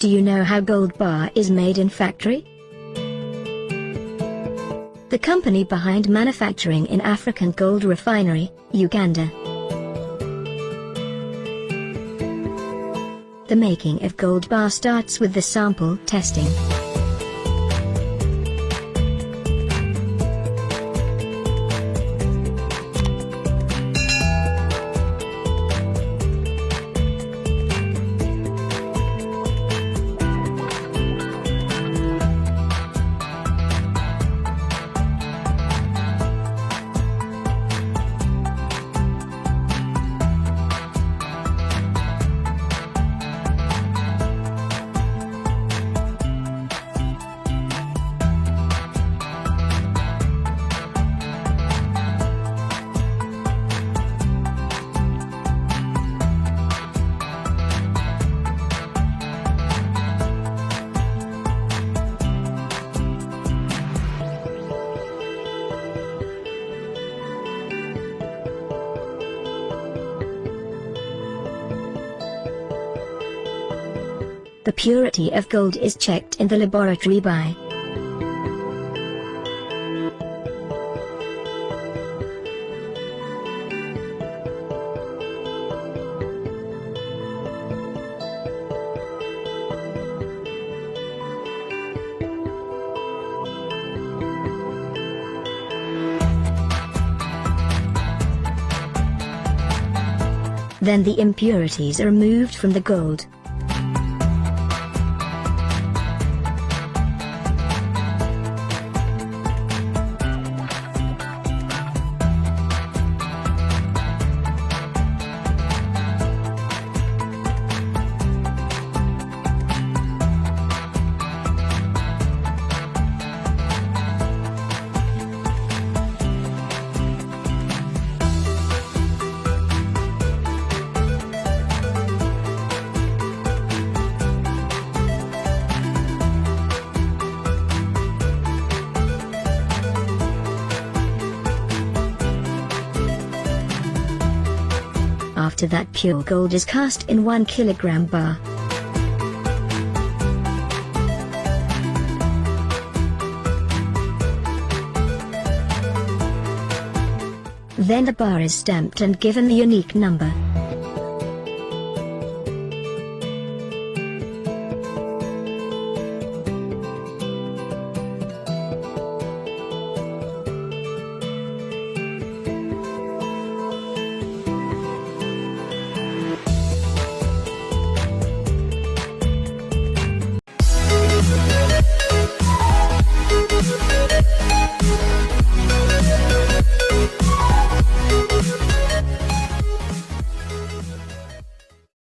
Do you know how gold bar is made in factory? The company behind manufacturing in African gold refinery, Uganda. The making of gold bar starts with the sample testing. The purity of gold is checked in the laboratory by then the impurities are removed from the gold. After that, pure gold is cast in 1 kilogram bar. Then the bar is stamped and given the unique number.